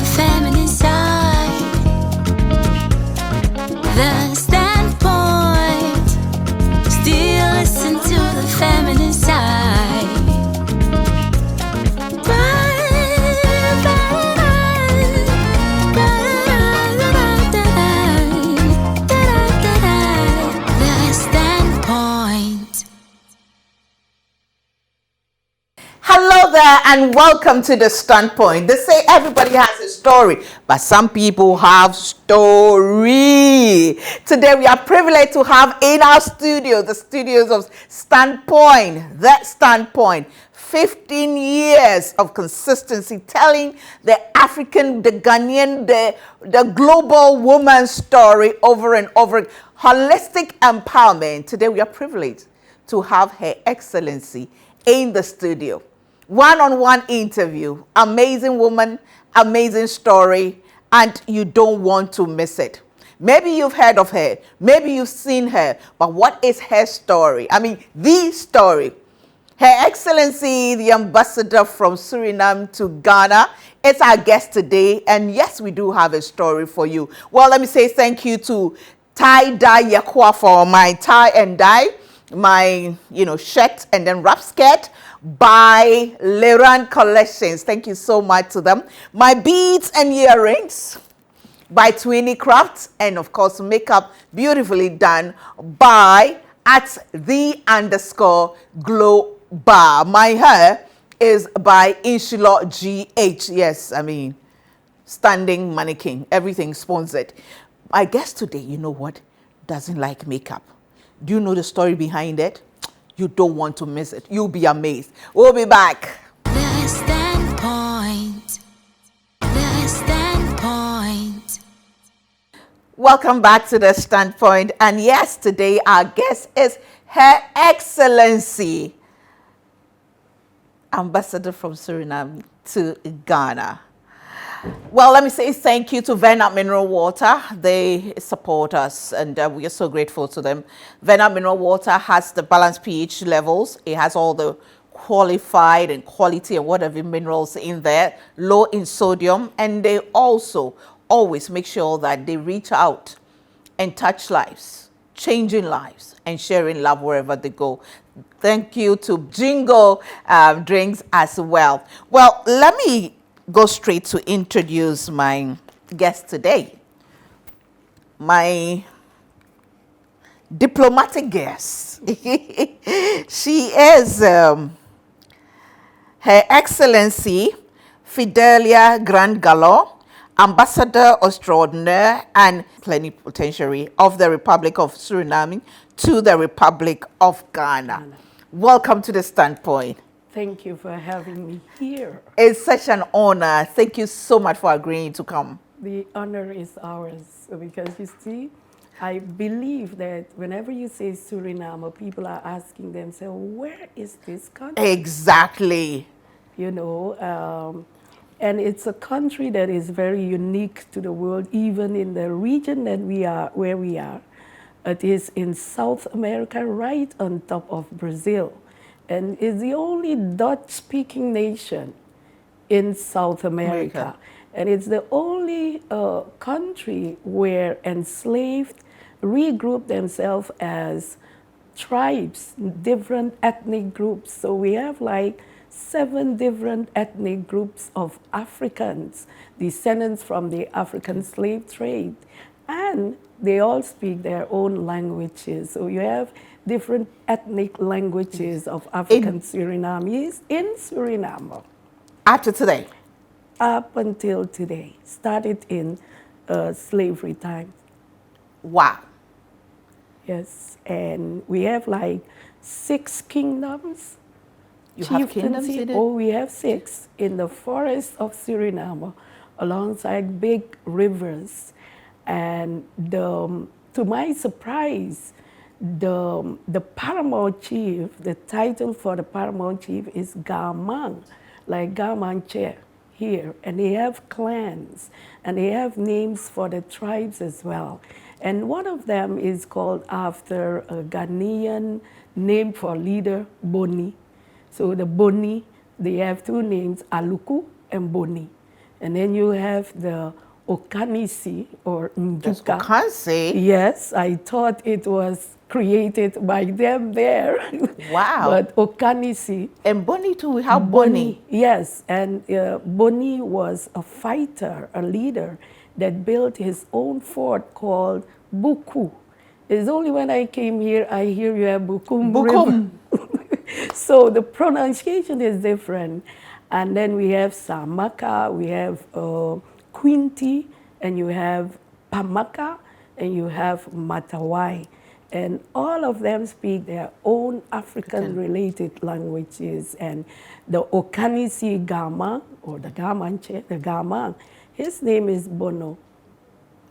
the feminine side. The standpoint. Still listen to the feminine side. The standpoint. Hello there and welcome to The Standpoint. They say everybody has a story, but some people have story. Today we are privileged to have in our studio, the studios of Standpoint, The Standpoint. 15 years of consistency telling the African, the Ghanaian, the global woman story over and over. Holistic empowerment. Today we are privileged to have Her Excellency in the studio. One-on-one interview, amazing woman, amazing story, and you don't want to miss it. Maybe you've heard of her, maybe you've seen her, but what is her story? I mean, the story. Her Excellency, the ambassador from Suriname to Ghana, is our guest today, and yes, we do have a story for you. Well, let me say thank you to tie-dye Yakwa for my tie and dye, my shirt and then wrap skirt by Leran Collections. Thank you so much to them. My beads and earrings by Twinny Crafts, and of course makeup beautifully done by @the_glow bar. My hair is by Inshallah GH. Yes, I mean standing mannequin, everything sponsored. My guest today, you know what, doesn't like makeup. Do you know the story behind it? You don't want to miss it. You'll be amazed. We'll be back. The standpoint. The standpoint. Welcome back to The Standpoint. And yes, today our guest is Her Excellency, Ambassador from Suriname to Ghana. Well, let me say thank you to Venap Mineral Water. They support us, and we are so grateful to them. Venap Mineral Water has the balanced pH levels. It has all the qualified and quality and whatever minerals in there, low in sodium, and they also always make sure that they reach out and touch lives, changing lives, and sharing love wherever they go. Thank you to Jingo Drinks as well. Well, let me go straight to introduce my guest today. My diplomatic guest. She is Her Excellency Fidelia Grand Gallo, Ambassador Extraordinaire and Plenipotentiary of the Republic of Suriname to the Republic of Ghana. Welcome to The Standpoint. Thank you for having me here. It's such an honor. Thank you so much for agreeing to come. The honor is ours because you see, I believe that whenever you say Suriname, people are asking themselves, where is this country? Exactly. And it's a country that is very unique to the world, even in the region that where we are. It is in South America, right on top of Brazil. And is the only Dutch-speaking nation in South America. And it's the only country where enslaved regroup themselves as tribes, different ethnic groups. So we have like 7 different ethnic groups of Africans, descendants from the African slave trade. And they all speak their own languages. So you have different ethnic languages of African Surinamese in Suriname. After today? Up until today. Started in slavery time. Wow. Yes, and we have like 6 kingdoms. You have kingdoms in it? Oh, we have 6 in the forest of Suriname, alongside big rivers. And to my surprise, the paramount chief, the title for the paramount chief is Gamang, like Gamanche here. And they have clans, and they have names for the tribes as well. And one of them is called after a Ghanaian name for leader, Boni. So the Boni, they have 2 names, Aluku and Boni. And then you have the Okanisi or That's Njuka. Okansi. Yes, I thought it was created by them there. Wow. But Okanisi. And Bonnie too, we have Bonnie. Yes, and Bonnie was a fighter, a leader that built his own fort called Buku. It's only when I came here, I hear you have Bukum. Bukum. So the pronunciation is different. And then we have Samaka, we have Quinty, and you have Pamaka, and you have Matawai. And all of them speak their own African-related languages. And the Okanisi Gama, or the Gamanche, the Gamang, his name is Bono.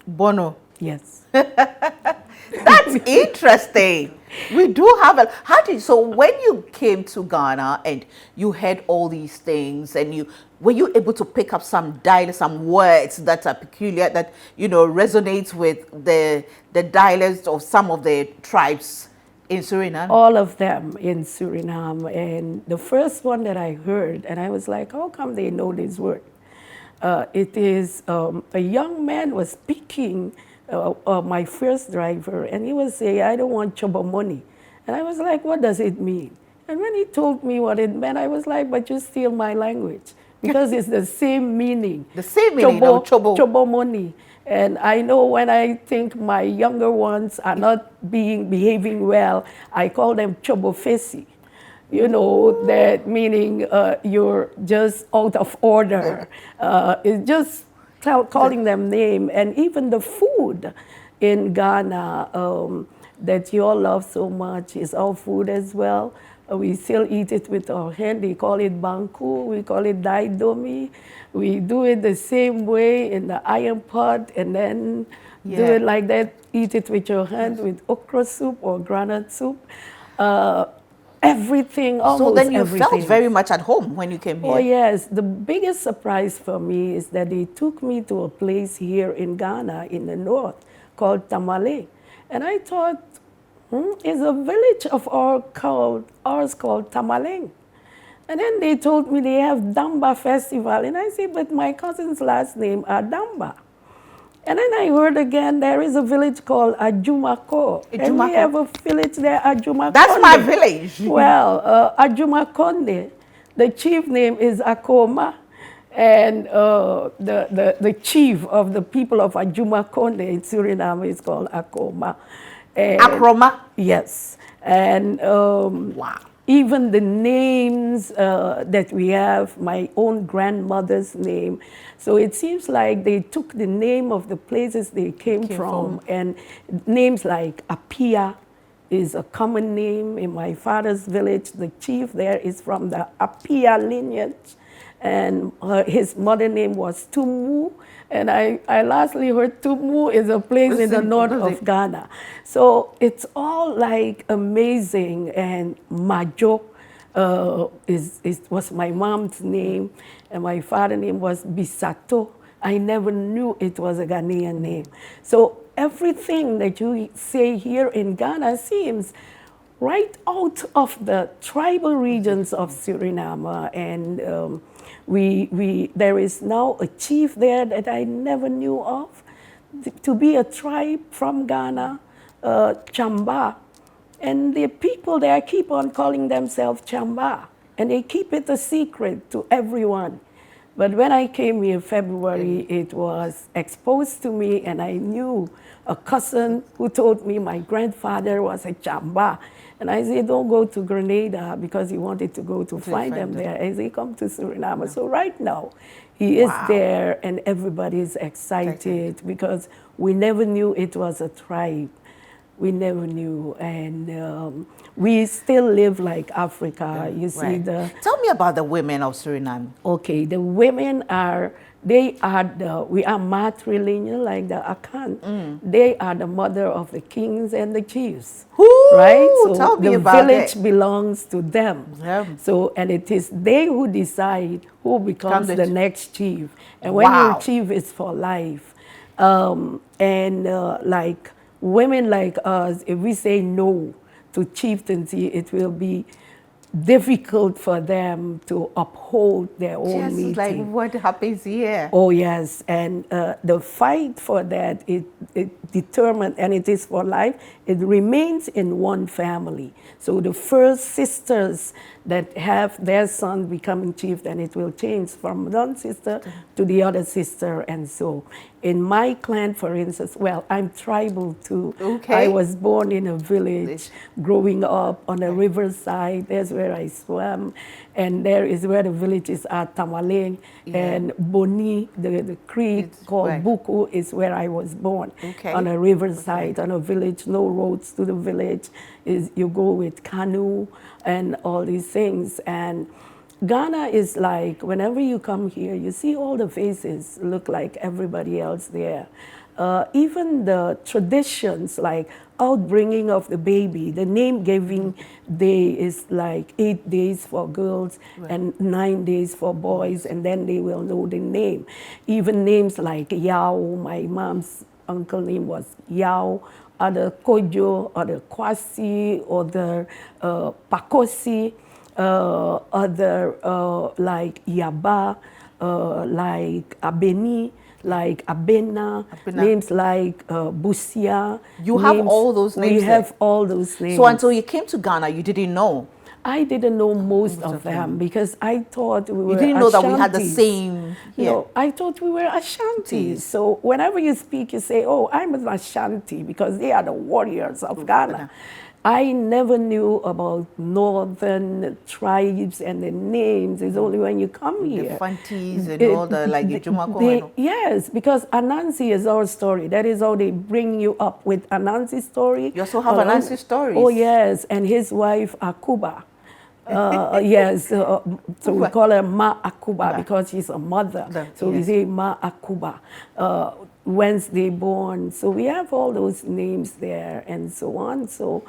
Bono. Yes. That's interesting. We do have so when you came to Ghana and you heard all these things, and were you able to pick up some dialects, some words that are peculiar, that resonates with the dialects of some of the tribes in Suriname? All of them in Suriname. And the first one that I heard, and I was like, how come they know this word? It is a young man was speaking, my first driver, and he was saying, I don't want chobo money. And I was like, what does it mean? And when he told me what it meant, I was like, but you steal my language. Because it's the same meaning. The same meaning of chobo. Chobo money. And I know when I think my younger ones are not behaving well, I call them chobo fesi. That meaning you're just out of order. It's just calling them name. And even the food in Ghana that you all love so much is our food as well. We still eat it with our hand. They call it banku. We call it daidomi. We do it the same way in the iron pot, and then do it like that. Eat it with your hand with okra soup or granite soup. Everything, almost So then you everything. felt very much at home when you came here? Oh yes, the biggest surprise for me is that they took me to a place here in Ghana in the north called Tamale. And I thought, it's a village of ours called Tamaleng. And then they told me they have Damba Festival. And I said, but my cousin's last name are Damba. And then I heard again, there is a village called Ajumako. And we have a village there, Ajumakonde. That's my village. Well, Ajumakonde, the chief name is Akoma. And the chief of the people of Ajumakonde in Suriname is called Akoma. And Akroma? Yes. And wow. Even the names that we have, my own grandmother's name. So it seems like they took the name of the places they came from, and names like Apia is a common name in my father's village. The chief there is from the Apia lineage, and his mother name was Tumu. And I lastly heard Tumu is a place in the north of Ghana. So it's all like amazing. And Majo was my mom's name, and my father's name was Bisato. I never knew it was a Ghanaian name. So everything that you say here in Ghana seems right out of the tribal regions of Suriname. And there is now a chief there that I never knew of, to be a tribe from Ghana, Chamba. And the people there keep on calling themselves Chamba, and they keep it a secret to everyone. But when I came here in February, it was exposed to me, and I knew a cousin who told me my grandfather was a Chamba. And I said, don't go to Grenada, because he wanted to go to find them there. And they come to Suriname. Yeah. So right now, he is there, and everybody is excited because we never knew it was a tribe. We never knew, and we still live like Africa. You see Tell me about the women of Suriname. Okay, the women we are matrilineal like the Akan. They are the mother of the kings and the chiefs. Ooh, right? So tell me the about village it. belongs to them. Yeah. So, and it is they who decide who becomes the next chief. And when you're chief, it's for life. Like women like us, if we say no to chieftaincy, it will be difficult for them to uphold their own Just meeting. like what happens here. Oh yes, and the fight for that, it determined, and it is for life, it remains in one family. So the first sisters that have their son becoming chief, then it will change from one sister to the other sister, and so. In my clan, for instance, well, I'm tribal too. Okay. I was born in a village, growing up on a riverside. There's where I swam, and there is where the villages are, Tamaling, and Boni, the creek called Buku is where I was born. Okay. On a riverside, on a village, no roads to the village. You go with canoe and all these things. And Ghana is like, whenever you come here, you see all the faces look like everybody else there. Even the traditions, like outbringing of the baby, the name giving day is like 8 days for girls and 9 days for boys, and then they will know the name. Even names like Yao, my mom's uncle name was Yao, other Kojo, other Kwasi, other Pakosi, other like Yaba, like Abeni, like Abena, names like Busia. You have all those names. We have all those names. So until you came to Ghana, you didn't know? I didn't know most of them because I thought we were You didn't know that we had the Ashantis. same... No, I thought we were Ashantis. So whenever you speak, you say, oh, I'm an Ashanti because they are the warriors of Ghana. I never knew about northern tribes and the names. It's only when you come here. The Fantis and all the, like, Ijumako. Yes, because Anansi is our story. That is how they bring you up with Anansi's story. You also have Anansi's stories. Oh, yes, and his wife, Akuba. Yes, so we call her Ma Akuba because she's a mother. So we say Ma Akuba, Wednesday born. So we have all those names there and so on. So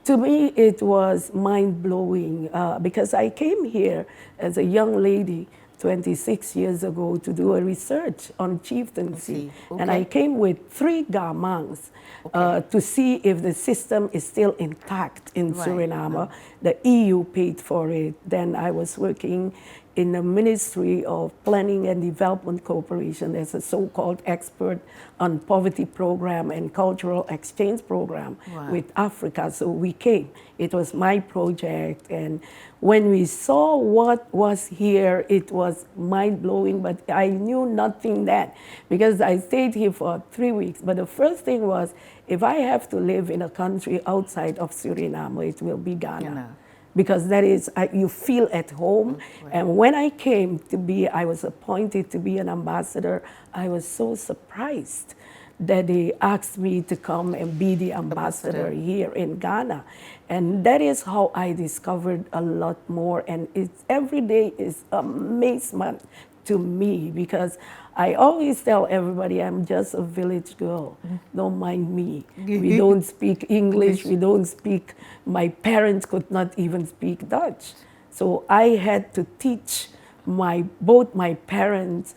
to me, it was mind-blowing because I came here as a young lady 26 years ago to do a research on chieftaincy. Okay. And I came with 3 gamangs to see if the system is still intact in Suriname. The EU paid for it. Then I was working in the Ministry of Planning and Development Corporation. There's a so-called expert on poverty program and cultural exchange program with Africa. So we came. It was my project. And when we saw what was here, it was mind-blowing, but I knew nothing then because I stayed here for 3 weeks. But the first thing was, if I have to live in a country outside of Suriname, it will be Ghana. Because that is, you feel at home. And when I came to be, I was appointed to be an ambassador, I was so surprised that they asked me to come and be the ambassador here in Ghana. And that is how I discovered a lot more. And it's, every day is amazement to me because I always tell everybody I'm just a village girl. Don't mind me. We don't speak English. We don't speak. My parents could not even speak Dutch. So I had to teach both my parents.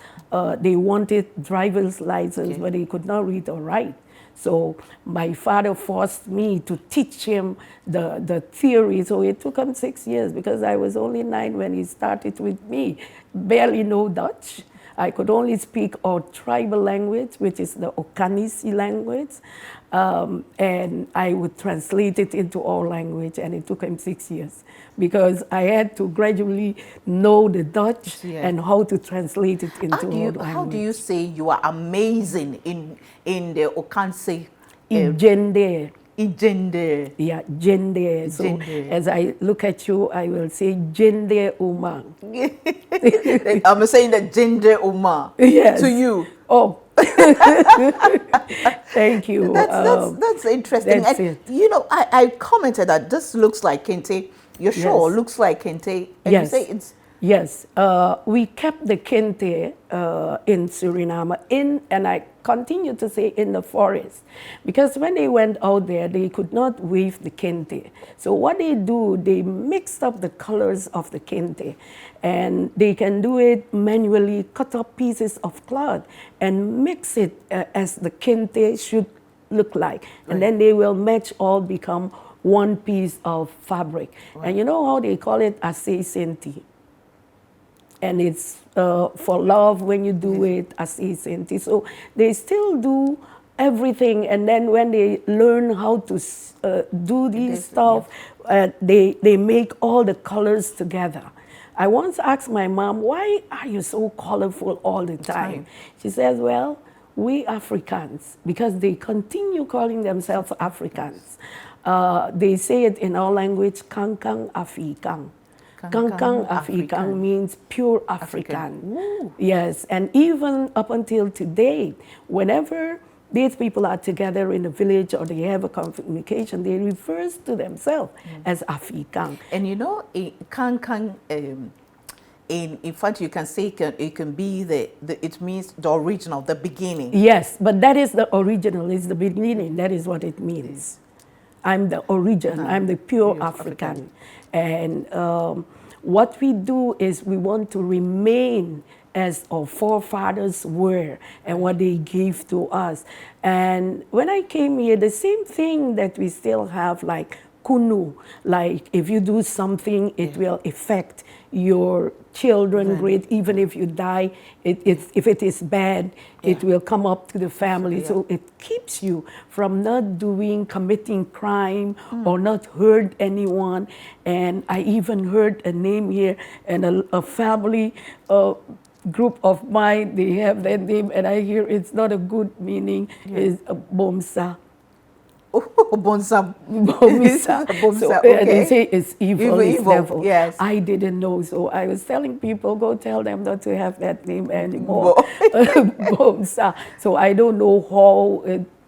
They wanted driver's license, but they could not read or write. So my father forced me to teach him the theory. So it took him 6 years because I was only 9 when he started with me. Barely know Dutch. I could only speak our tribal language, which is the Okanisi language, and I would translate it into our language, and it took him 6 years because I had to gradually know the Dutch and how to translate it into our language. How do you say you are amazing in the Okansi? Ijende. Ijende. Yeah, Jende. So as I look at you, I will say Jende Uma. I'm saying that Jende Uma to you. Oh. Thank you. That's interesting. That's and it. You know, I commented that this looks like kente. Your show looks like kente. And you say it's... Yes, we kept the kente in Suriname, and I continue to say in the forest, because when they went out there, they could not weave the kente. So what they do, they mixed up the colors of the kente, and they can do it manually, cut up pieces of cloth and mix it as the kente should look like. And then they will match all, become one piece of fabric. And you know how they call it ase senti? And it's for love when you do it, ase senti. So they still do everything, and then when they learn how to do these stuff, they make all the colors together. I once asked my mom, why are you so colorful all the time? She says, well, we Africans, because they continue calling themselves Africans. They say it in our language, Kankang Afrikang. Kankang Afrikang means pure African. Yes, and even up until today, whenever these people are together in a village or they have a communication, they refer to themselves as Afrikang. And you know, Kankang, in fact, you can say it can be it means the original, the beginning. Yes, but that is the original, it's the beginning, that is what it means. I'm the origin, I'm the pure African. And what we do is we want to remain as our forefathers were and what they gave to us. And when I came here, the same thing that we still have, like kunu, like if you do something, it will affect your children great, even if you die, if it is bad, it will come up to the family. So it keeps you from not committing crime or not hurt anyone. And I even heard a name here, and a family group of mine, they have that name, and I hear it's not a good meaning, is Bomsa. Bomsa. Bomsa. So, Okay. they say it's evil, it's devil. Yes. I didn't know, so I was telling people, go tell them not to have that name anymore. Bomsa. So I don't know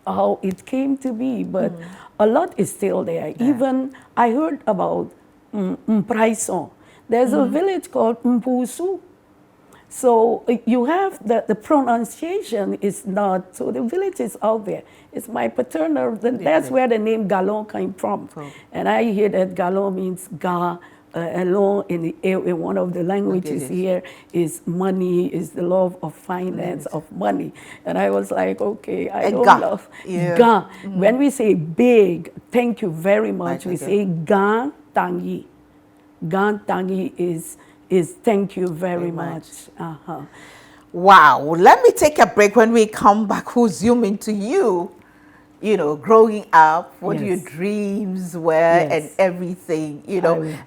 how it came to be, but a lot is still there. Even I heard about Mpraison. There's a village called Mpusu. So you have the pronunciation is not, so the village is out there. It's my paternal, that's where the name Galon came from. And I hear that Galon means Ga, along in one of the languages here is money, is the love of finance, of money. And I was like, okay, I don't love Ga. When we say big, thank you very much, we say Ga Tangi. Ga Tangi is thank you very much. Wow. Let me take a break. When we come back, we'll zoom into you, growing up, what your dreams were and everything,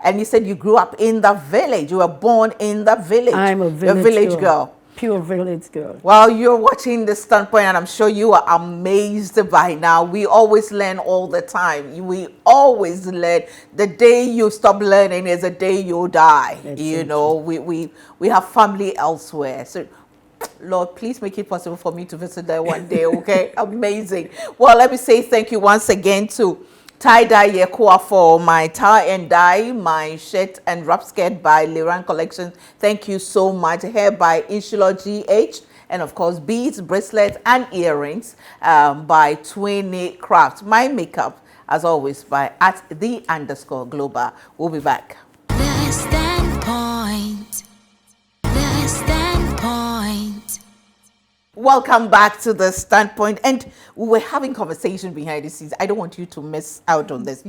And you said you grew up in the village. You were born in the village. I'm a village girl. Pure village girl. Well, you're watching the Standpoint, and I'm sure you are amazed by now. We always learn all the time. We always learn. The day you stop learning is the day you die. We have family elsewhere. So, Lord, please make it possible for me to visit there one day, okay? Amazing. Well, let me say thank you once again to Tie-Dye Yekua for my tie and dye, my shirt and wrap skirt by Liran Collections. Thank you so much. Hair by Insula GH. And of course, beads, bracelets, and earrings by Twinny Crafts. My makeup, as always, by @the_global. We'll be back. The Standpoint. The Standpoint. Welcome back to the Standpoint, and we were having conversation behind the scenes. I don't want you to miss out on this.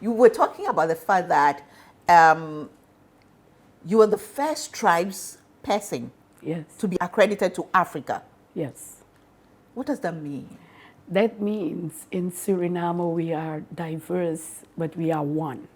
You were talking about the fact that you were the first tribes person to be accredited to Africa. Yes. What does that mean? That means in Suriname we are diverse, but we are one.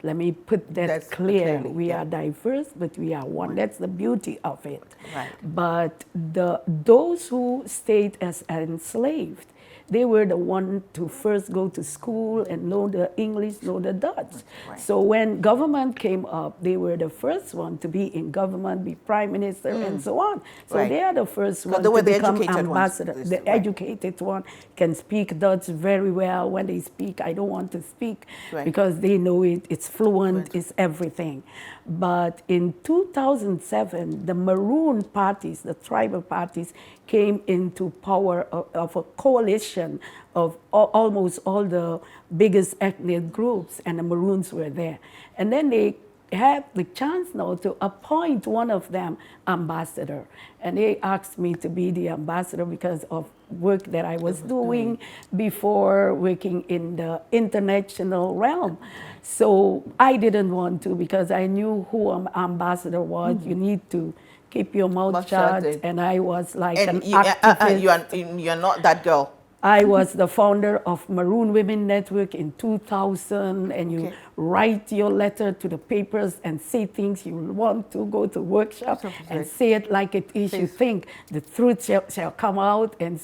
Let me put that clear. We are diverse, but we are one. That's the beauty of it. Right. But those who stayed as enslaved, they were the one to first go to school and know the English, know the Dutch. Right. So when government came up, they were the first one to be in government, be prime minister, and so on. So they are the first one to become ambassador. The educated one can speak Dutch very well. When they speak, I don't want to speak because they know it. It's fluent, it's everything. But in 2007, the Maroon parties, the tribal parties, came into power of a coalition of almost all the biggest ethnic groups, and the Maroons were there. And then they had the chance now to appoint one of them ambassador. And they asked me to be the ambassador because of work that I was doing before, working in the international realm. So I didn't want to, because I knew who an ambassador was. You need to keep your mouth shut. And I was like an activist. You're not that girl. I was the founder of Maroon Women Network in 2000, and you write your letter to the papers and say things you want to, go to workshop and say it like it is. You think the truth shall come out, and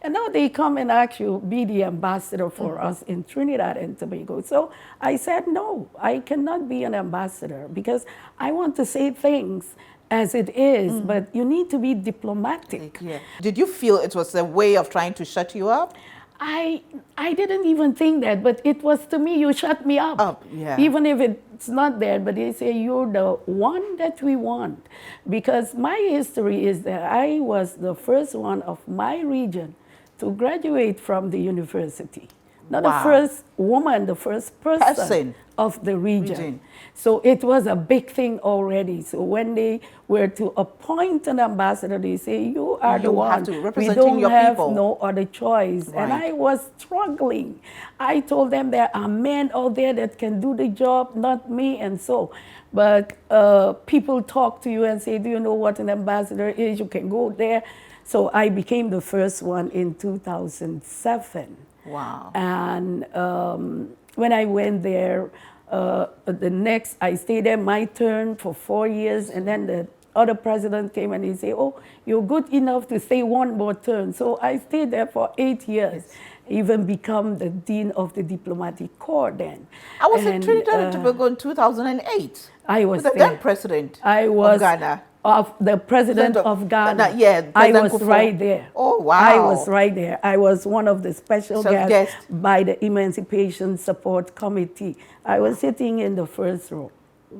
now they come and ask you be the ambassador for us in Trinidad and Tobago. So I said, no, I cannot be an ambassador because I want to say things as it is, but you need to be diplomatic. Yeah. Did you feel it was a way of trying to shut you up? I didn't even think that, but it was, to me, you shut me up. Even if it's not there, but they say you're the one that we want. Because my history is that I was the first one of my region to graduate from the university. Not the first woman, the first person of the region. So it was a big thing already. So when they were to appoint an ambassador, they say, you are the one. We don't have no other choice. And I was struggling. I told them there are men out there that can do the job, not me, and so. But people talk to you and say, do you know what an ambassador is? You can go there. So I became the first one in 2007. Wow. And when I went there, I stayed there my turn for 4 years, and then the other president came and he said, oh, you're good enough to stay one more term. So I stayed there for 8 years, even become the Dean of the Diplomatic Corps then. I was in Trinidad and Tobago in 2008. I was the then president of Ghana. Of the president of Ghana. I was right there. Oh, wow. I was right there. I was one of the special guests by the Emancipation Support Committee. I was sitting in the first row.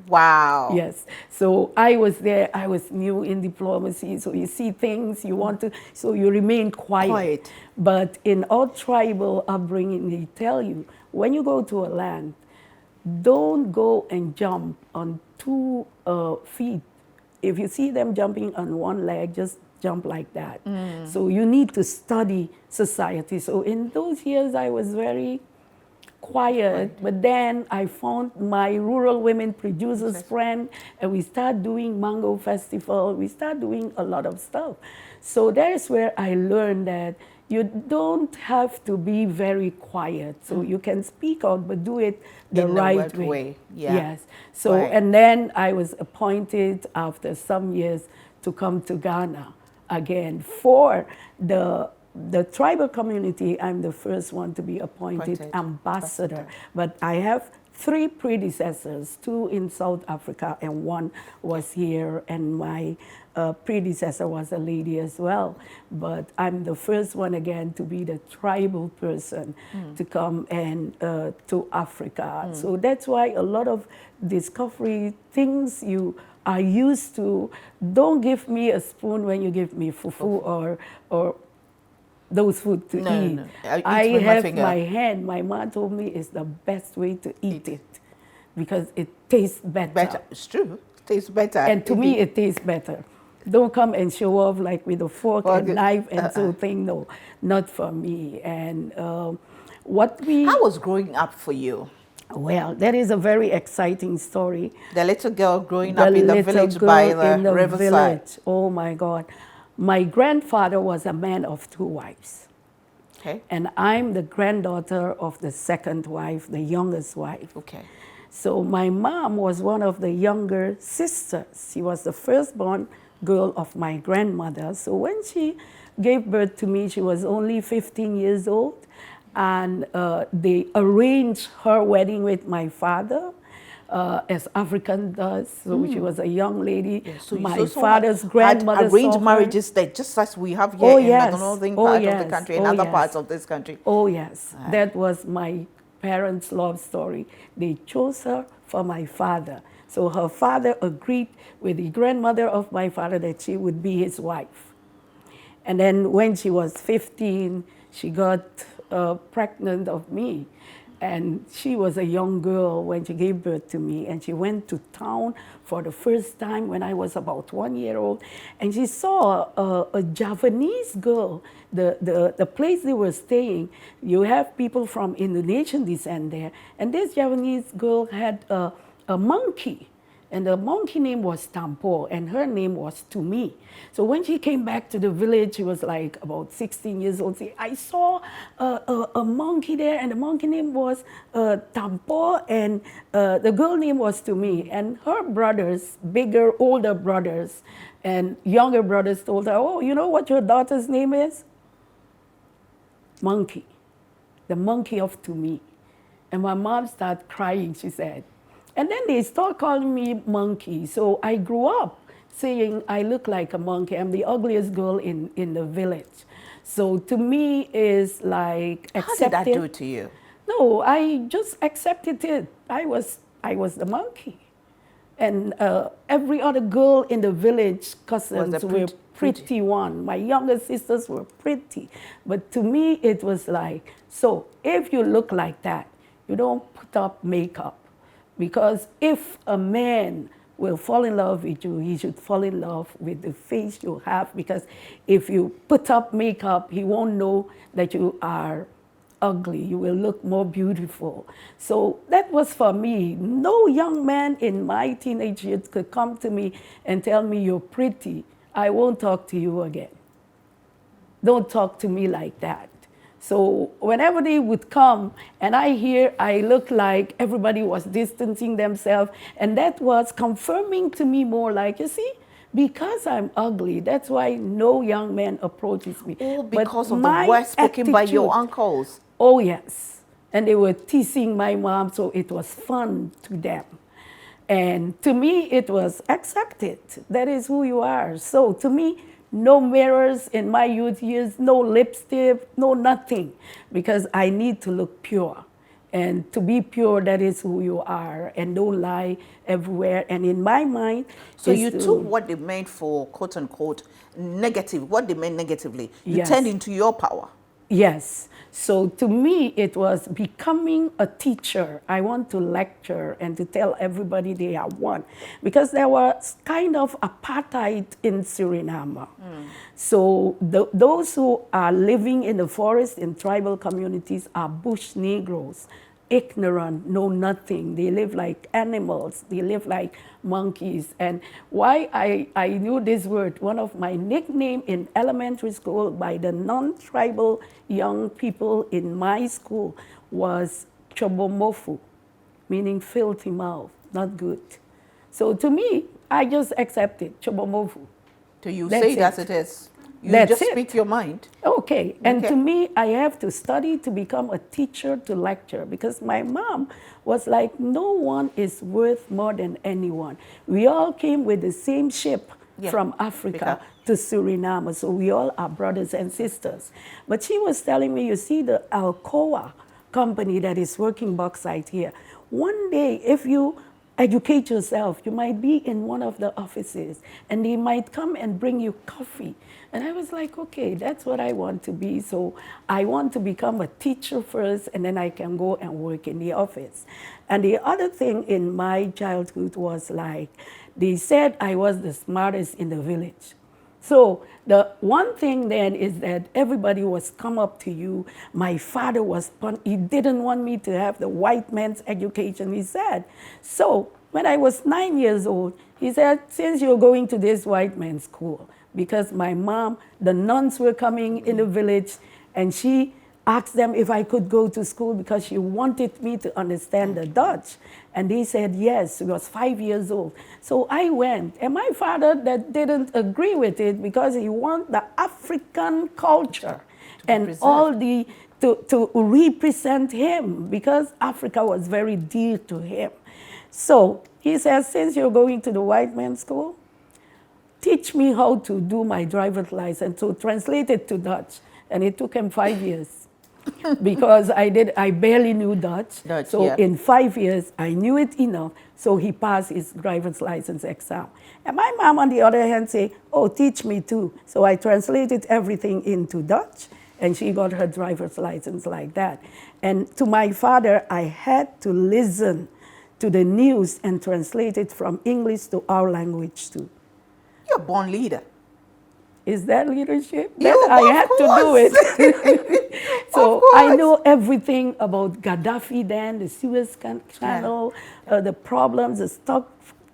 Wow. Yes. So I was there. I was new in diplomacy. So you see things you want to, so you remain quiet. But in our tribal upbringing, they tell you, when you go to a land, don't go and jump on 2 feet. If you see them jumping on one leg, just jump like that. So you need to study society. So in those years, I was very quiet, but then I found my rural women producers friend, and we start doing Mango Festival. We start doing a lot of stuff. So that's where I learned that you don't have to be very quiet. So you can speak out, but do it the right way. Yes. So, and then I was appointed after some years to come to Ghana again for the tribal community. I'm the first one to be appointed ambassador. But I have 3 predecessors, 2 in South Africa and 1 was here, and my predecessor was a lady as well. But I'm the first one again to be the tribal person to come and to Africa. So that's why a lot of discovery things you are used to. Don't give me a spoon when you give me fufu or those food to eat. No. I have my hand. My mom told me it's the best way to eat it because it tastes better. It's true. It tastes better. And to me, it tastes better. Don't come and show off like with a fork and knife and so thing. No, not for me. And how was growing up for you? Well, that is a very exciting story. The little girl growing up in the village by the riverside. Oh my God. My grandfather was a man of 2 wives. Okay. And I'm the granddaughter of the second wife, the youngest wife. Okay. So my mom was one of the younger sisters. She was the firstborn girl of my grandmother. So when she gave birth to me, she was only 15 years old. And they arranged her wedding with my father. As African does, so she was a young lady. Yes, so my father's grandmother arranged marriages there, just as we have here in the northern part of the country and other parts of this country. Oh yes, that was my parents' love story. They chose her for my father. So her father agreed with the grandmother of my father that she would be his wife. And then when she was 15, she got pregnant of me. And she was a young girl when she gave birth to me, and she went to town for the first time when I was about 1 year old, and she saw a Javanese girl. The place they were staying, you have people from Indonesian descent there, and this Javanese girl had a monkey. And the monkey name was Tampo, and her name was To Me. So when she came back to the village, she was like about 16 years old. She, I saw a monkey there, and the monkey name was Tampo, and the girl name was To Me. And her brothers, bigger, older brothers, and younger brothers told her, oh, you know what your daughter's name is? Monkey. The monkey of To Me. And my mom started crying, she said. And then they start calling me monkey. So I grew up saying I look like a monkey. I'm the ugliest girl in the village. So to me is like accepted. How did that do to you? No, I just accepted it. I was the monkey. And every other girl in the village, cousins, were pretty one. My younger sisters were pretty. But to me, it was like, so if you look like that, you don't put up makeup. Because if a man will fall in love with you, he should fall in love with the face you have. Because if you put up makeup, he won't know that you are ugly. You will look more beautiful. So that was for me. No young man in my teenage years could come to me and tell me you're pretty. I won't talk to you again. Don't talk to me like that. So whenever they would come and I hear I look like everybody was distancing themselves, and that was confirming to me more like, you see, because I'm ugly, that's why no young man approaches me. All because of the words spoken by your uncles. Oh, yes. And they were teasing my mom, so it was fun to them. And to me, it was accepted. That is who you are. So to me, no mirrors in my youth years, no lipstick, no nothing, because I need to look pure. And to be pure, that is who you are, and don't lie everywhere. And in my mind... So you took what they meant for, quote unquote, negative, what they meant negatively, you turned into your power. Yes. So to me, it was becoming a teacher. I want to lecture and to tell everybody they are one. Because there was kind of apartheid in Suriname. So those who are living in the forest in tribal communities are bush Negroes, ignorant, know nothing. They live like animals. They live like monkeys. And why I knew this word, one of my nickname in elementary school by the non-tribal young people in my school was Chobomofu, meaning filthy mouth, not good. So to me, I just accepted Chobomofu. So you say it as it is. You just speak your mind. Okay. And to me, I have to study to become a teacher to lecture, because my mom was like, no one is worth more than anyone. We all came with the same ship from Africa to Suriname, so we all are brothers and sisters. But she was telling me, you see the Alcoa company that is working bauxite here, one day if you educate yourself, you might be in one of the offices and they might come and bring you coffee. And I was like, okay, that's what I want to be. So I want to become a teacher first, and then I can go and work in the office. And the other thing in my childhood was like, they said I was the smartest in the village. So the one thing then is that everybody was come up to you. My father was, he didn't want me to have the white man's education, he said. So when I was 9 years old, he said, since you're going to this white man's school, because my mom, the nuns were coming in the village, and she asked them if I could go to school because she wanted me to understand the Dutch. And they said yes. I was 5 years old. So I went. And my father that didn't agree with it because he wanted the African culture and all the, to represent him, because Africa was very dear to him. So he says, since you're going to the white man's school, teach me how to do my driver's license. So translate it to Dutch. And it took him 5 years. Because I barely knew Dutch. So in 5 years, I knew it enough. So he passed his driver's license exam. And my mom, on the other hand, said, oh, teach me too. So I translated everything into Dutch. and she got her driver's license like that. And to my father, I had to listen to the news and translate it from English to our language too. You're a born leader. Is that leadership? You, That I of had to course. do it. So Of course. I know everything about Gaddafi then, the Suez Canal, the problems,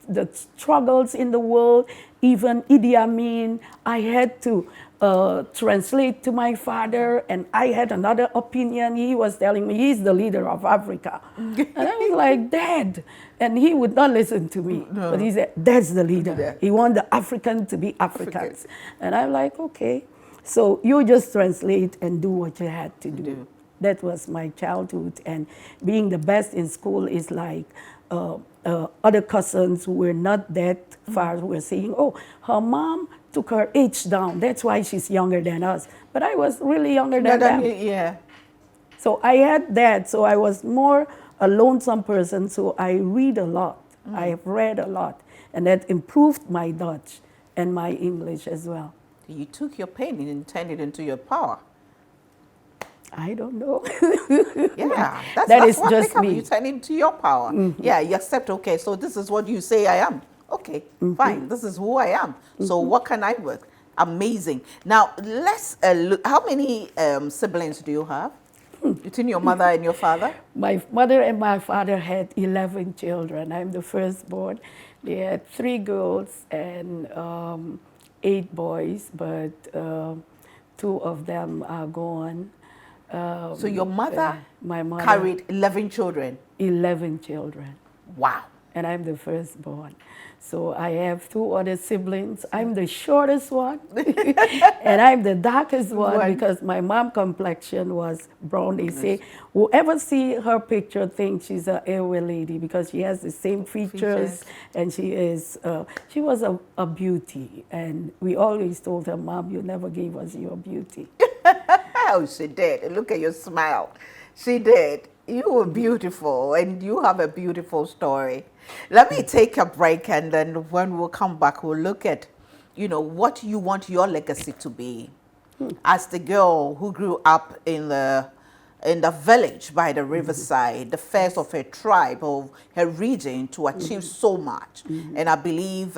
the struggles in the world, even Idi Amin. I had to translate to my father, and I had another opinion. He was telling me he's the leader of Africa. And I was like, Dad. And he would not listen to me. No. But he said, that's the leader. Yeah. He wants the African to be Africans. And I'm like, okay. So you just translate and do what you had to do. That was my childhood. And being the best in school is like other cousins who were not that far who were saying, oh, her mom took her age down. That's why she's younger than us. But I was really younger than them. Yeah. So I had that. So I was more a lonesome person. So I read a lot. I have read a lot. And that improved my Dutch and my English as well. You took your pain and turned it into your power. I don't know. Yeah, That that's is what just they come. me. You turn it into your power. Yeah, you accept, okay, so this is what you say I am. Okay, fine, this is who I am. So what can I work? Amazing. Now, let's look, how many siblings do you have? Between your mother and your father? My mother and my father had 11 children. I'm the firstborn. They had 3 girls and 8 boys, but 2 of them are gone. So your mother, my mother carried 11 children? 11 children. Wow. And I'm the firstborn. So I have 2 other siblings. I'm the shortest one, and I'm the darkest one because my mom complexion was brown. They say whoever see her picture thinks she's an airway lady because she has the same features. And she was a beauty. And we always told her, Mom, you never gave us your beauty. Oh, she did. Look at your smile. She did. You were beautiful, and you have a beautiful story. Let me take a break, and then when we'll come back, we'll look at, what you want your legacy to be. As the girl who grew up in the village by the riverside, the first of her tribe, of her region, to achieve so much. And I believe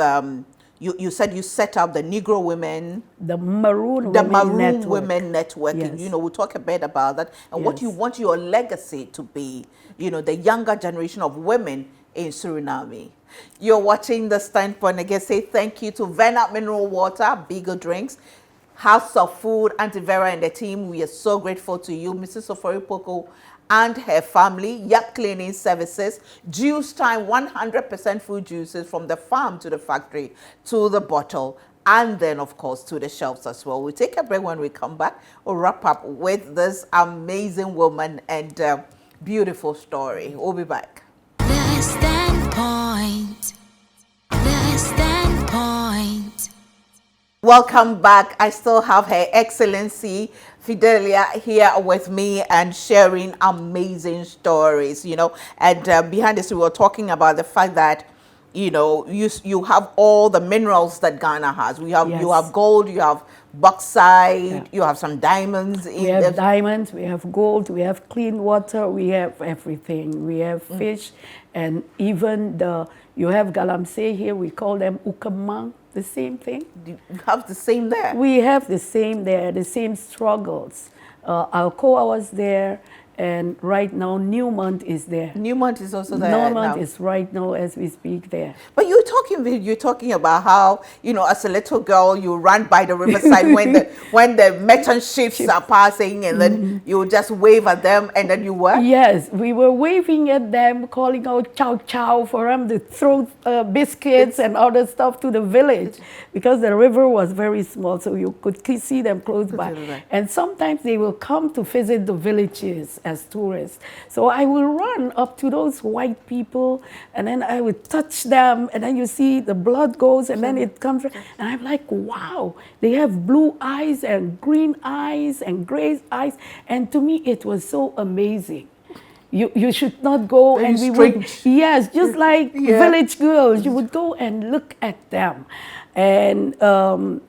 you said you set up the Negro Women, the Maroon Women Network. Yes. And, we'll talk a bit about that and what you want your legacy to be. The younger generation of women in Suriname. You're watching The Standpoint. Again, say thank you to Venap Mineral Water, Beagle Drinks, House of Food, Auntie Vera and the team. We are so grateful to you, Mrs. Ofori Poco and her family. Yap Cleaning Services, Juice Time, 100% fruit juices from the farm to the factory to the bottle, and then, of course, to the shelves as well. We'll take a break. When we come back, we'll wrap up with this amazing woman and beautiful story. We'll be back. The Standpoint. The Standpoint. Welcome back. I still have Her Excellency Fidelia here with me and sharing amazing stories, And behind this, we were talking about the fact that, you have all the minerals that Ghana has. You have gold, you have bauxite, you have some diamonds. We have diamonds, we have gold, we have clean water, we have everything. We have fish, and even you have galamsey here, we call them ukamang, the same thing. You have the same there? We have the same there, the same struggles. Alcoa was there, and right now Newmont is there. Newmont is also there. Newmont is right now as we speak there. But you're talking about how, as a little girl, you ran by the riverside when the merchant ships are passing, and then you just wave at them, and then you what? Yes, we were waving at them, calling out chow chow for them to throw biscuits and other stuff to the village, because the river was very small, so you could see them close by. And sometimes they will come to visit the villages as tourists. So I will run up to those white people, and then I would touch them, and then you see the blood goes, and then it comes, and I'm like, wow, they have blue eyes and green eyes and gray eyes, and to me it was so amazing. You should not go. Very and we would, strange. yes, just like Yeah. village girls, you would go and look at them. And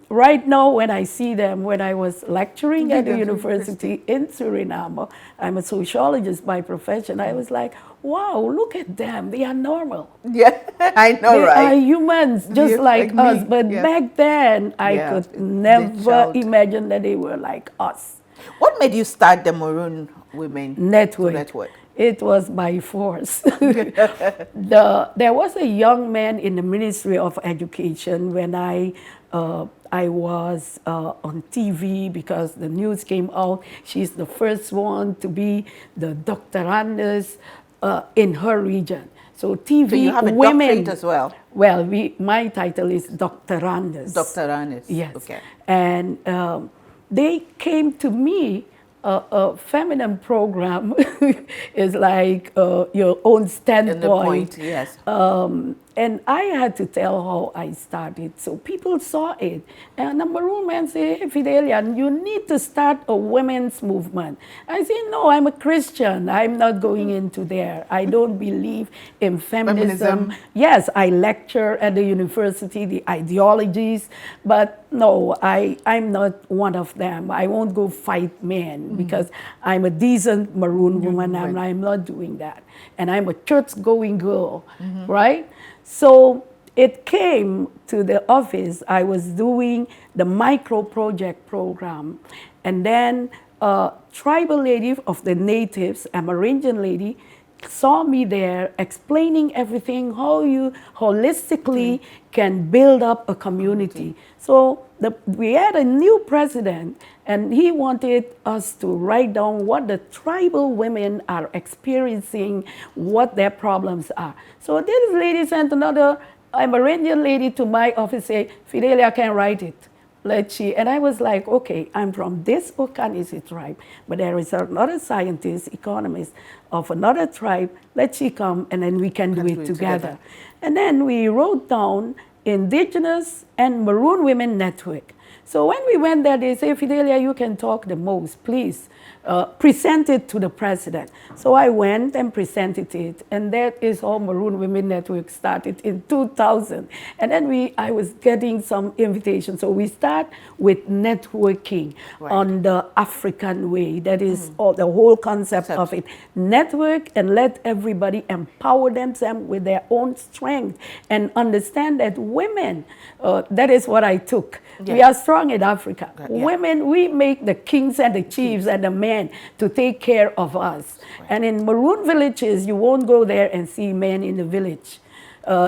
right now, when I see them, when I was lecturing at the university in Suriname, I'm a sociologist by profession, I was like, wow, look at them, they are normal. Yeah, I know, They right? are humans just Yeah, like like us. me. But Yeah. back then, I Yeah. could The never child. imagine that they were like us. What made you start the Maroon Women Network. It was by force. There was a young man in the Ministry of Education when I was on TV because the news came out. She's the first one to be the doctorandus in her region. So TV So you have a women doctorate as well? Well, my title is doctorandus. Doctorandus. Yes. Okay. And they came to me. A feminine program is like your own standpoint. In the point, yes. And I had to tell how I started. So people saw it. And the Maroon man said, hey, Fidelia, you need to start a women's movement. I said, no, I'm a Christian. I'm not going into there. I don't believe in feminism. Yes, I lecture at the university, the ideologies, but no, I'm not one of them. I won't go fight men because I'm a decent Maroon woman and I'm not doing that. And I'm a church-going girl, right? So it came to the office. I was doing the micro project program. And then a tribal lady of the natives, Amerindian lady, saw me there explaining everything, how you holistically can build up a community. So we had a new president, and he wanted us to write down what the tribal women are experiencing, what their problems are. So this lady sent another Amerindian lady to my office, say, Fidelia can write it. And I was like, okay, I'm from this Okanisi tribe, but there is another scientist, economist of another tribe. Let she come, and then we can do it together. And then we wrote down Indigenous and Maroon Women Network. So when we went there, they say, Fidelia, you can talk the most, please. Present it to the president. So I went and presented it, and that is how Maroon Women Network started in 2000. And then I was getting some invitations. So we start with networking on the African way. That is all, the whole concept of it. Network and let everybody empower themselves with their own strength and understand that women, that is what I took. We are strong in Africa. Women, we make the kings and the chiefs and the men to take care of us. And in Maroon villages, you won't go there and see men in the village,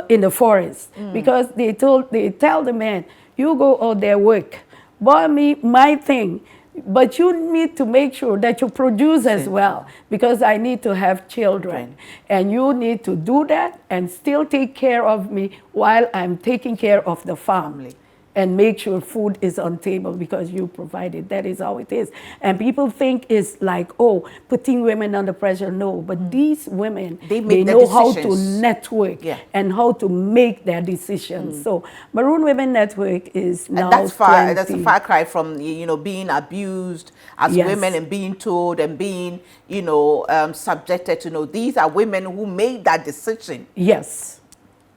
in the forest, because they tell the men, you go out there work, buy me my thing, but you need to make sure that you produce as well, because I need to have children. And you need to do that and still take care of me while I'm taking care of the family. And make sure food is on table because you provide it. That is how it is. And people think it's like, oh, putting women under pressure. No, but these women, they know how to network and how to make their decisions. So Maroon Women Network is now that's a far cry from, being abused as women and being told and being, subjected to. These are women who made that decision. Yes.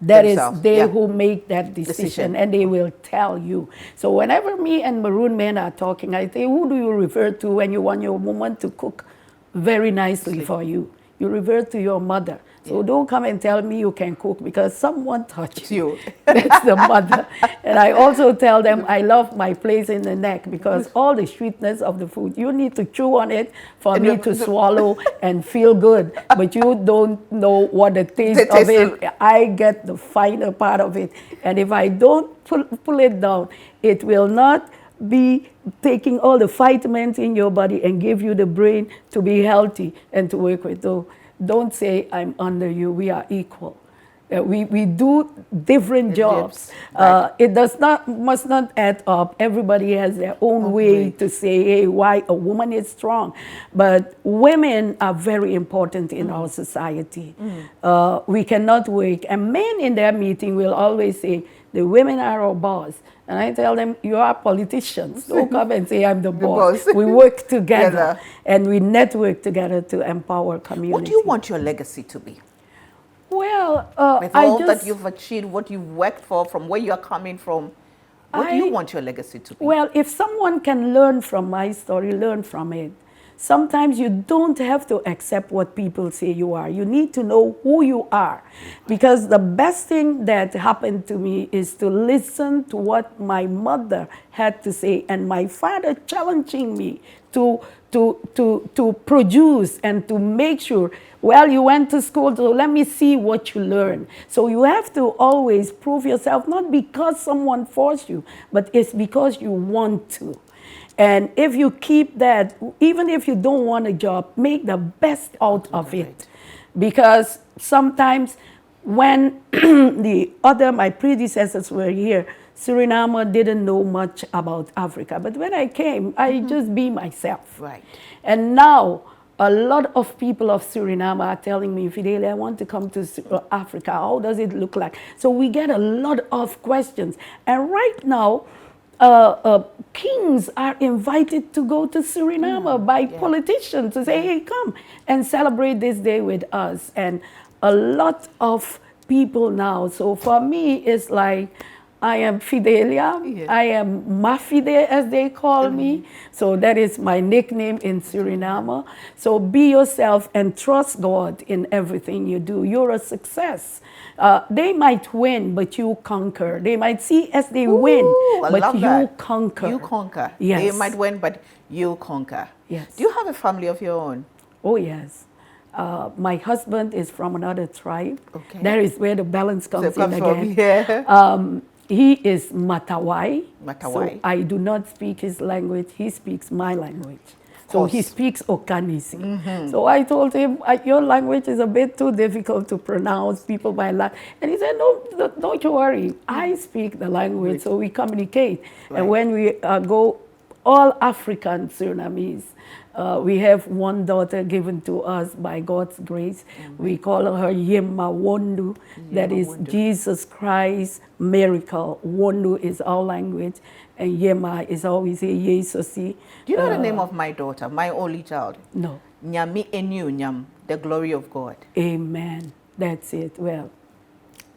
That themselves. Is they who make that decision, and they will tell you. So whenever me and Maroon men are talking, I say, who do you refer to when you want your woman to cook very nicely for you? You revert to your mother. So don't come and tell me you can cook because someone touched you. That's the mother. And I also tell them I love my place in the neck because all the sweetness of the food, you need to chew on it for me to swallow and feel good. But you don't know what the taste of it. I get the finer part of it. And if I don't pull it down, it will not be taking all the vitamins in your body and give you the brain to be healthy and to work with. So don't say I'm under you. We are equal. We do different jobs. Right. It must not add up. Everybody has their own way to say, hey, why a woman is strong. But women are very important in our society. We cannot work. And men in their meeting will always say, the women are our boss. And I tell them, you are politicians. Don't come and say I'm the boss. We work together and we network together to empower community. What do you want your legacy to be? Well, With all that you've achieved, what you've worked for, from where you're coming from, what do you want your legacy to be? Well, if someone can learn from my story, learn from it. Sometimes you don't have to accept what people say you are. You need to know who you are. Because the best thing that happened to me is to listen to what my mother had to say and my father challenging me to produce and to make sure, well, you went to school, so let me see what you learn. So you have to always prove yourself, not because someone forced you, but it's because you want to. And if you keep that, even if you don't want a job, make the best out of it. Because sometimes when my predecessors were here, Suriname didn't know much about Africa. But when I came, I just be myself. Right. And now, a lot of people of Suriname are telling me, Fidelia, I want to come to Africa. How does it look like? So we get a lot of questions. And right now, kings are invited to go to Suriname by politicians to say, hey, come and celebrate this day with us. And a lot of people now. So for me, it's like, I am Fidelia. I am Mafide, as they call me. So that is my nickname in Suriname. So be yourself and trust God in everything you do. You're a success. They might win, but you conquer. They might see as they win, but you conquer. You conquer. Yes. They might win, but you conquer. Yes. Do you have a family of your own? Oh, yes. My husband is from another tribe. Okay. That is where the balance comes in again. Yeah. He is Matawai. Matawai. So I do not speak his language. He speaks my language. So he speaks Okanisi. So I told him, your language is a bit too difficult to pronounce. People might laugh. And he said, no, don't you worry. I speak the language, so we communicate. Right. And when we go, all African Surinamese, we have one daughter given to us by God's grace. We call her Yema Wondu. That is Jesus Christ miracle. Wondu is our language. And Yema is always a Yesusi. Do you know the name of my daughter, my only child? No. Nyami Enyu Nyam, the glory of God. Amen. That's it. Well,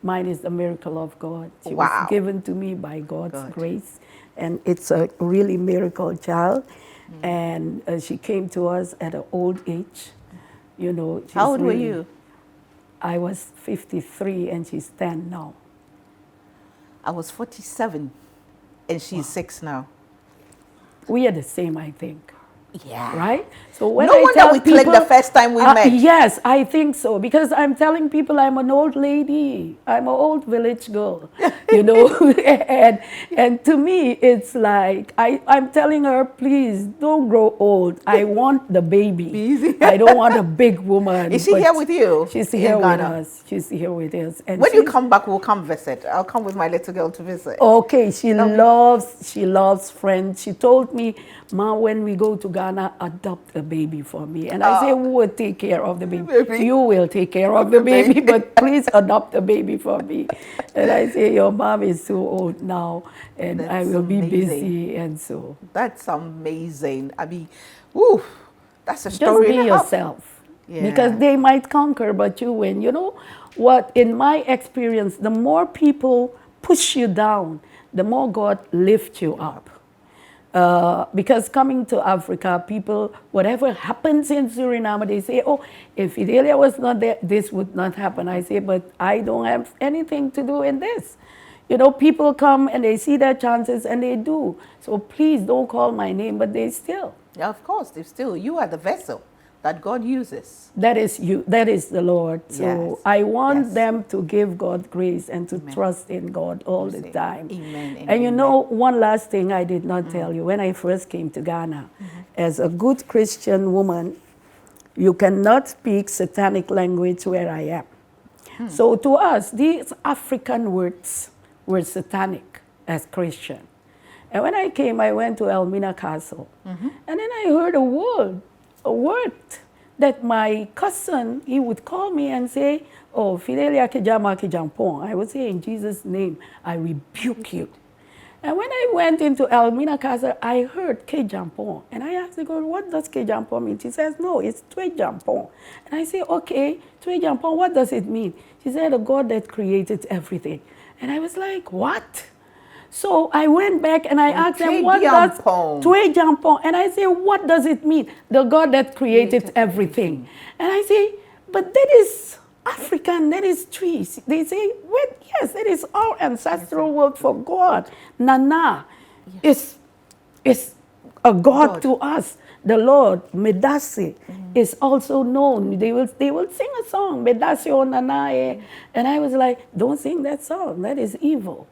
mine is the miracle of God. She was given to me by God's grace. And it's a really miracle child. And she came to us at an old age. You know. How old were you? I was 53 and she's 10 now. I was 47 and she's 6 now. We are the same, I think. Yeah. Right? So when no wonder we clicked the first time we met. Yes, I think so. Because I'm telling people I'm an old lady. I'm an old village girl. You know? and to me, it's like, I'm telling her, please, don't grow old. I want the baby. I don't want a big woman. Is she here with you? She's here with us. She's here with us. And when you come back, we'll come visit. I'll come with my little girl to visit. Okay, she loves friends. She told me, Ma, when we go to Ghana, adopt a baby for me. And I say, who will take care of the baby? You will take care of the baby, but please adopt a baby for me. And I say, your mom is so old now, and that's I will be busy, and so. That's amazing. I mean, woo, that's a story. Just be yourself. Yeah. Because they might conquer, but you win. You know what? In my experience, the more people push you down, the more God lifts you up. Because coming to Africa, people, whatever happens in Suriname, they say, oh, if Fidelia was not there, this would not happen. I say, but I don't have anything to do in this. You know, people come and they see their chances and they do. So please don't call my name, but they still. Yeah, of course, they still. You are the vessel that God uses. That is you. That is the Lord. So I want them to give God grace and to trust in God all the time. Amen. And you know, one last thing I did not tell you. When I first came to Ghana, as a good Christian woman, you cannot speak satanic language where I am. So to us, these African words were satanic as Christian. And when I came, I went to Elmina Castle. And then I heard a word that my cousin, he would call me and say, oh, Fidelia Kejama Kejampon. I would say, in Jesus' name, I rebuke you. And when I went into Elmina Castle, I heard Kejampon. And I asked the girl, what does Kejampon mean? She says, no, it's Twejampon. And I say, okay, Twejampon, what does it mean? She said, the God that created everything. And I was like, what? So I went back and I asked them, what does Twejampon? And I say, what does it mean? The God that created everything. And I say, but that is African, that is trees. They say, well, yes, that is our ancestral word for God. Nana is a God to us. The Lord, Medase, is also known. They will sing a song, Medase o Nanae. And I was like, don't sing that song. That is evil.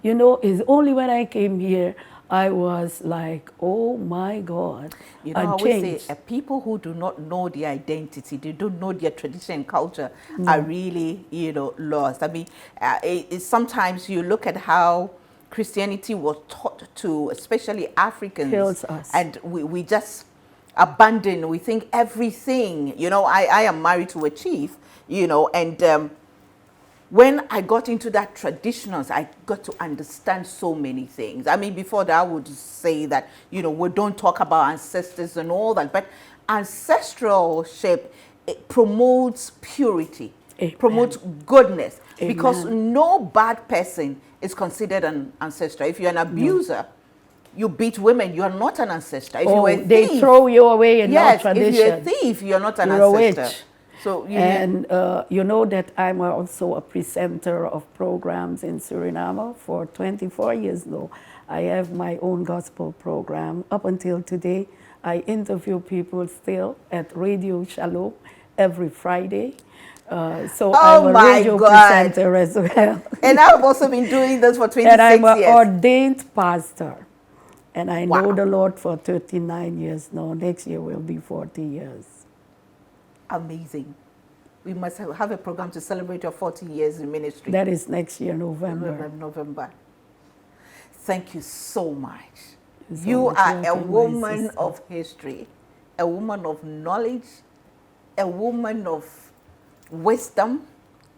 You know, it's only when I came here, I was like, oh my God. You know, I always say, people who do not know their identity, they don't know their tradition and culture, are really, you know, lost. I mean, sometimes you look at how Christianity was taught to, especially Africans. Kills us. And we just abandon, we think everything, you know, I am married to a chief, you know, and when I got into that traditionals, I got to understand so many things. I mean, before that, I would say that, you know, we don't talk about ancestors and all that, but ancestralship, it promotes purity, promotes goodness, because no bad person is considered an ancestor. If you're an abuser, you beat women, you are not an ancestor. If you're a thief, they throw you away in our tradition. If you're a thief, you're not an ancestor. So you know that I'm also a presenter of programs in Suriname for 24 years now. I have my own gospel program. Up until today, I interview people still at Radio Shalom every Friday. So I'm a radio presenter as well. And I've also been doing this for 26 years. And I'm an ordained pastor. And I know the Lord for 39 years now. Next year will be 40 years. Amazing. We must have a program to celebrate your 40 years in ministry. That is next year, November. November. Thank you so much. You are a woman of history, a woman of knowledge, a woman of wisdom,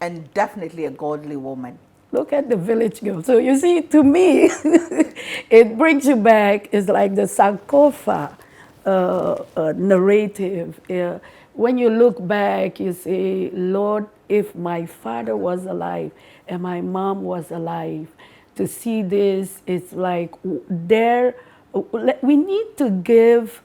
and definitely a godly woman. Look at the village girl. So you see, to me, it brings you back. It's like the Sankofa narrative. When you look back, you say, Lord, if my father was alive and my mom was alive, to see this, it's like we need to give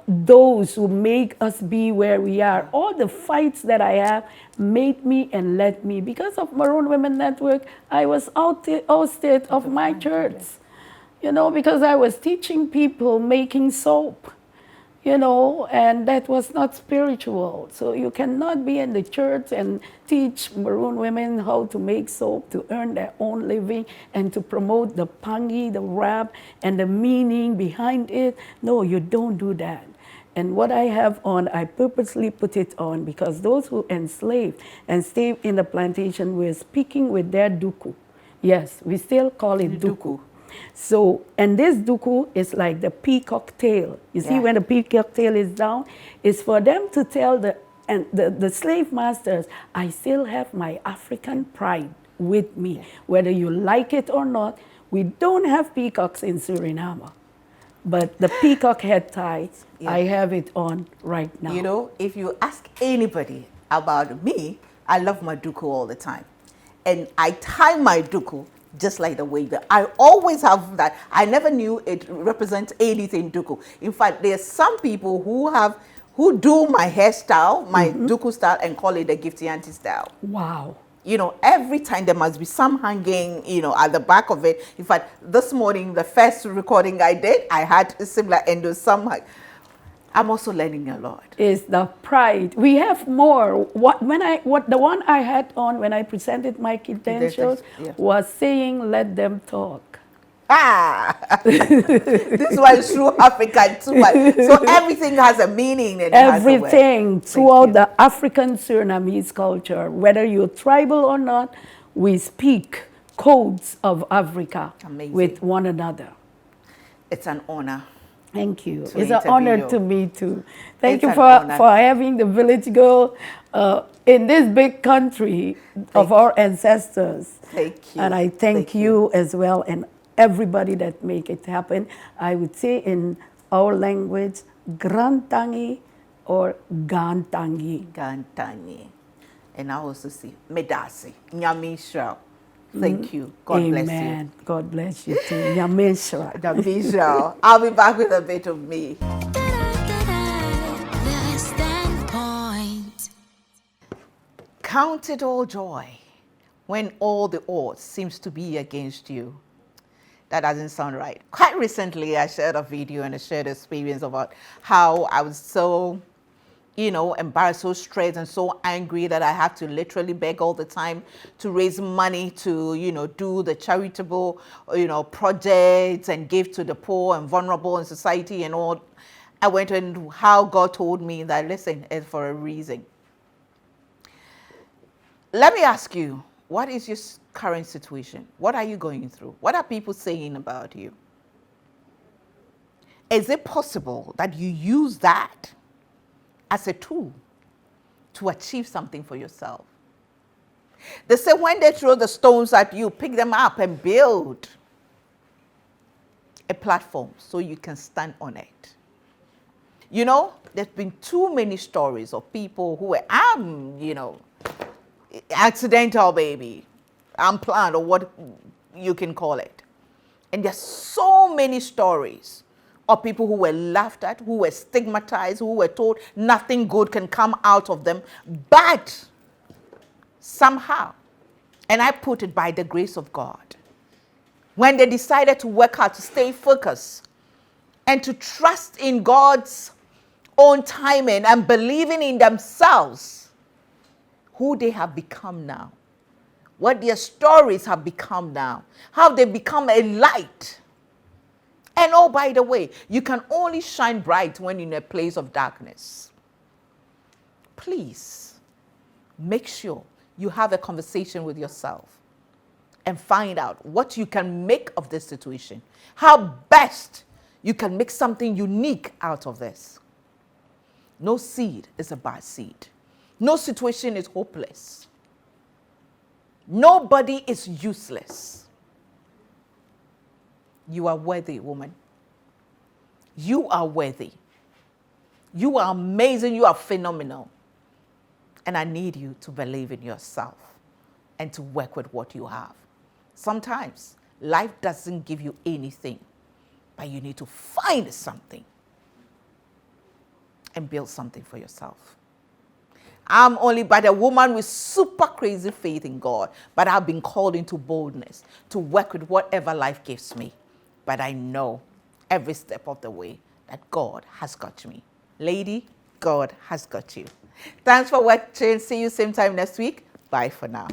those who make us be where we are. All the fights that I have made me and led me. Because of Maroon Women Network, I was ousted of my church, you know, because I was teaching people making soap. You know, and that was not spiritual. So you cannot be in the church and teach Maroon women how to make soap, to earn their own living, and to promote the pangi, the rap, and the meaning behind it. No, you don't do that. And what I have on, I purposely put it on because those who enslaved and stayed in the plantation were speaking with their Dooku. Yes, we still call it Dooku. So, and this Dooku is like the peacock tail. You see, when the peacock tail is down, it's for them to tell the slave masters, I still have my African pride with me. Whether you like it or not, we don't have peacocks in Suriname. But the peacock head tie, I have it on right now. You know, if you ask anybody about me, I love my Dooku all the time. And I tie my Dooku just like the way that I always have that. I never knew it represents anything Dooku. In fact, there's some people who do my hairstyle, my Dooku style, and call it the Gifty auntie style. Wow. You know, every time there must be some hanging, you know, at the back of it. In fact, this morning, the first recording I did, I had a similar endo. I'm also learning a lot. Is the pride. We have more. The one I had on when I presented my credentials was saying, let them talk. This one is through Africa too. So everything has a meaning. And Everything has a throughout the African Surinamese culture, whether you're tribal or not, we speak codes of Africa with one another. It's an honor. Thank you. It's an honor to me too. Thank you for having the village girl in this big country of our ancestors. Thank you. And I thank you as well and everybody that make it happen. I would say in our language, Grantangi or Gantangi. Gantangi. And I also see Medasi, Nyamisha. Thank you. God bless you. Amen. God bless you too. Nyamisha. Nyamisha. I'll be back with a bit of me. The standpoint. Count it all joy when all the odds seems to be against you. That doesn't sound right. Quite recently, I shared a video and I shared experience about how I was so, embarrassed, so stressed and so angry that I had to literally beg all the time to raise money to, do the charitable, projects and give to the poor and vulnerable in society and all. I went into how God told me that, listen, it's for a reason. Let me ask you, what is your current situation? What are you going through? What are people saying about you? Is it possible that you use that as a tool to achieve something for yourself? They say when they throw the stones at you, pick them up and build a platform so you can stand on it. There's been too many stories of people who were, accidental baby, unplanned, or what you can call it. And there's so many stories of people who were laughed at, who were stigmatized, who were told nothing good can come out of them, but somehow, and I put it by the grace of God, when they decided to work hard, to stay focused, and to trust in God's own timing and believing in themselves, who they have become now, what their stories have become now, how they become a light. And oh, by the way, you can only shine bright when you're in a place of darkness. Please make sure you have a conversation with yourself and find out what you can make of this situation, how best you can make something unique out of this. No seed is a bad seed. No situation is hopeless. Nobody is useless. You are worthy, woman. You are worthy. You are amazing. You are phenomenal. And I need you to believe in yourself and to work with what you have. Sometimes life doesn't give you anything, but you need to find something and build something for yourself. I'm only but a woman with super crazy faith in God, but I've been called into boldness to work with whatever life gives me. But I know every step of the way that God has got me. Lady, God has got you. Thanks for watching. See you same time next week. Bye for now.